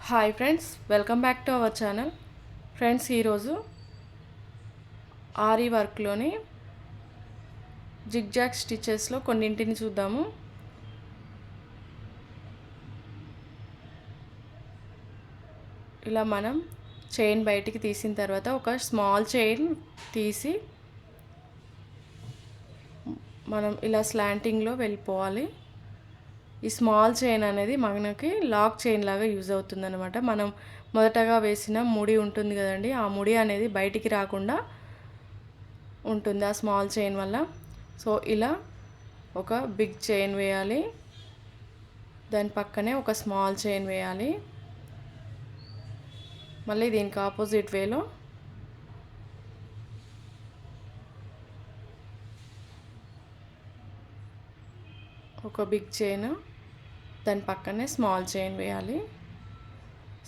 Hi friends, welcome back to our channel. Friends, ఈరోజు ary వర్క్లోని zigzag స్టిచెస్లో కొన్నింటిని చూద్దాము. ఇలా మనం చైన్ బయటికి తీసిన తర్వాత ఒక స్మాల్ చైన్ తీసి మనం ఇలా స్లాంటింగ్లో వెళ్ళిపోవాలి. ఈ స్మాల్ చైన్ అనేది మనకి లాక్ చైన్ లాగా యూజ్ అవుతుంది అనమాట. మనం మొదటగా వేసిన ముడి ఉంటుంది కదండి, ఆ ముడి అనేది బయటికి రాకుండా ఉంటుంది ఆ స్మాల్ చైన్ వల్ల. సో ఇలా ఒక బిగ్ చైన్ వేయాలి, దాని పక్కనే ఒక స్మాల్ చైన్ వేయాలి. మళ్ళీ దీనికి ఆపోజిట్ వేలో ఒక బిగ్ చైన్, దాని పక్కనే స్మాల్ చైన్ వేయాలి.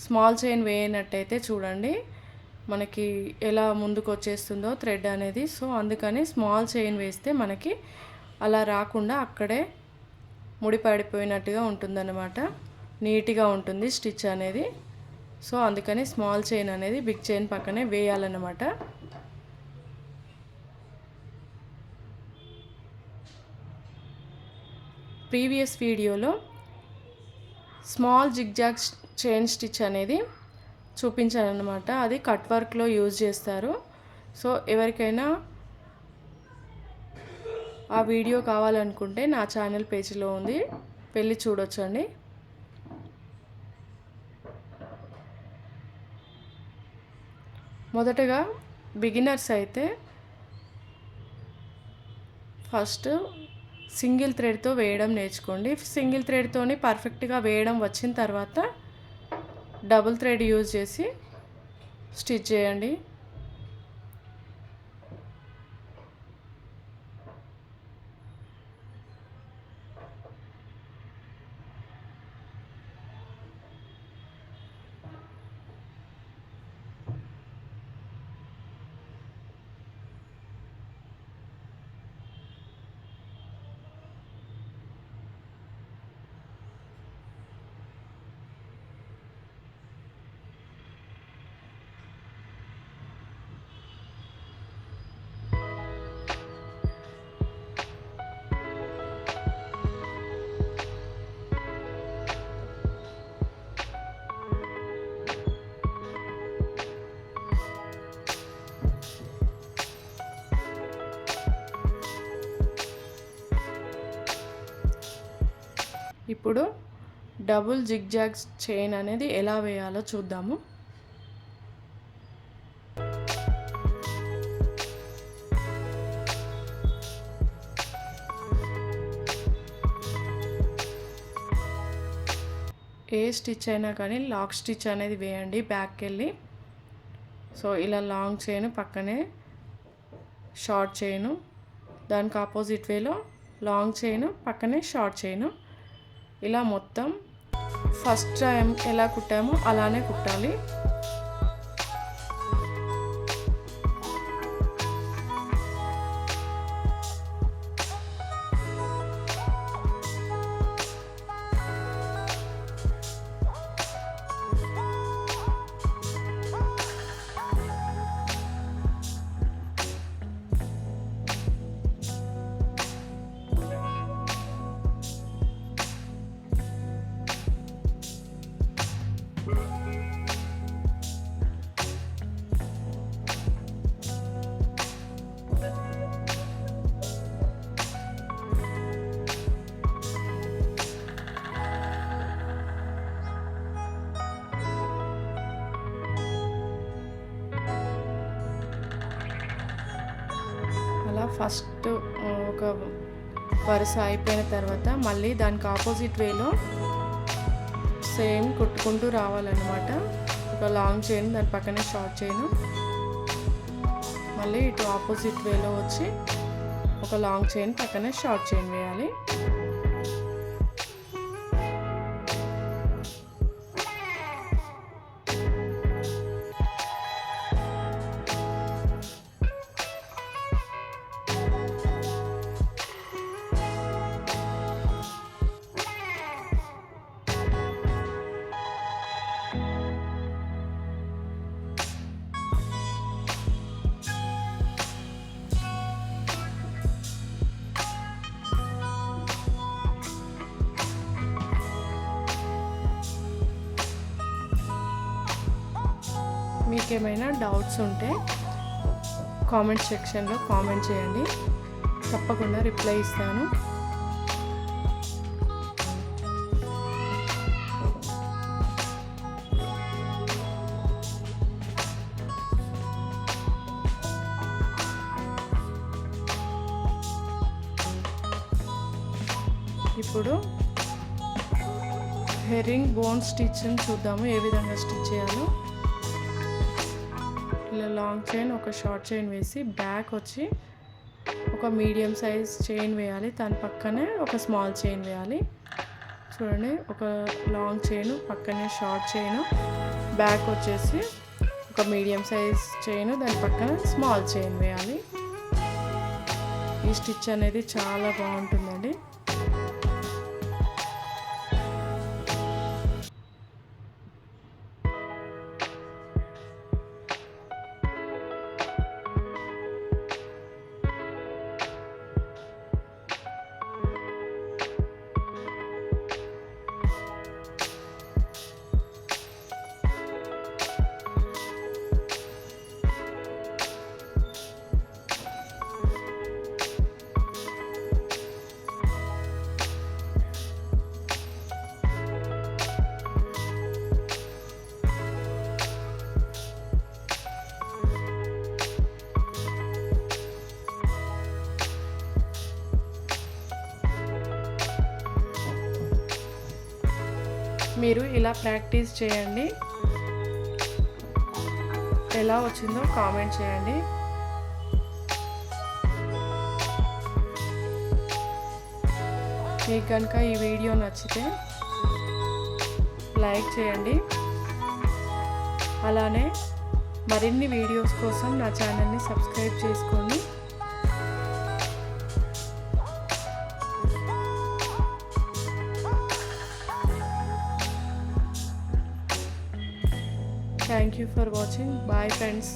స్మాల్ చైన్ వేయనట్టయితే చూడండి మనకి ఎలా ముందుకు వచ్చేస్తుందో థ్రెడ్ అనేది. సో అందుకని స్మాల్ చైన్ వేస్తే మనకి అలా రాకుండా అక్కడే ముడిపడిపోయినట్టుగా ఉంటుందన్నమాట, నీట్గా ఉంటుంది స్టిచ్ అనేది. సో అందుకని స్మాల్ చైన్ అనేది బిగ్ చైన్ పక్కనే వేయాలన్నమాట. ప్రీవియస్ వీడియోలో స్మాల్ జిగ్జాగ్ చైన్ స్టిచ్ అనేది చూపించాను అనమాట. అది కట్ వర్క్లో యూజ్ చేస్తారు. సో ఎవరికైనా ఆ వీడియో కావాలనుకుంటే నా ఛానల్ పేజీలో ఉంది, వెళ్ళి చూడొచ్చండి. మొదటగా బిగినర్స్ అయితే ఫస్ట్ సింగిల్ థ్రెడ్తో వేయడం నేర్చుకోండి. సింగిల్ థ్రెడ్తోని పర్ఫెక్ట్గా వేయడం వచ్చిన తర్వాత డబుల్ థ్రెడ్ యూజ్ చేసి స్టిచ్ చేయండి. ఇప్పుడు డబుల్ జిగ్జాగ్ చైన్ అనేది ఎలా వేయాలో చూద్దాము. ఏ స్టిచ్ అయినా కానీ లాక్ స్టిచ్ అనేది వేయండి బ్యాక్కి వెళ్ళి. సో ఇలా లాంగ్ చైన్ పక్కనే షార్ట్ చైను, దానికి ఆపోజిట్ వేలో లాంగ్ చైన్ పక్కనే షార్ట్ చైను, ఇలా మొత్తం ఫస్ట్ టైం ఎలా కుట్టామో అలానే కుట్టాలి. ఫస్ట్ ఒక వరుస అయిపోయిన తర్వాత మళ్ళీ దానికి ఆపోజిట్ వేలో సేమ్ కుట్టుకుంటూ రావాలన్నమాట. ఒక లాంగ్ చైన్, దాని పక్కనే షార్ట్ చైన్, మళ్ళీ ఇటు ఆపోజిట్ వేలో వచ్చి ఒక లాంగ్ చైన్ పక్కనే షార్ట్ చైన్ వేయాలి. మీకేమైనా డౌట్స్ ఉంటే కామెంట్ సెక్షన్లో కామెంట్ చేయండి, తప్పకుండా రిప్లై ఇస్తాను. ఇప్పుడు హెరింగ్ బోన్ స్టిచ్ని చూద్దాము, ఏ విధంగా స్టిచ్ చేయాలో. ఇలా లాంగ్ చైన్, ఒక షార్ట్ చైన్ వేసి బ్యాక్ వచ్చి ఒక మీడియం సైజ్ చైన్ వేయాలి, దాని పక్కనే ఒక స్మాల్ చైన్ వేయాలి. చూడండి, ఒక లాంగ్ చైన్ పక్కనే షార్ట్ చైన్, బ్యాక్ వచ్చేసి ఒక మీడియం సైజ్ చైన్, దాని పక్కన స్మాల్ చైన్ వేయాలి. ఈ స్టిచ్ అనేది చాలా బాగుంటుందండి. మీరు ఇలా ప్రాక్టీస్ చేయండి, ఎలా వచ్చిందో కామెంట్ చేయండి. మీకు కనుక ఈ వీడియో నచ్చితే లైక్ చేయండి, అలానే మరిన్ని వీడియోస్ కోసం నా ఛానల్ని సబ్స్క్రైబ్ చేసుకోండి. Thank you for watching. Bye friends.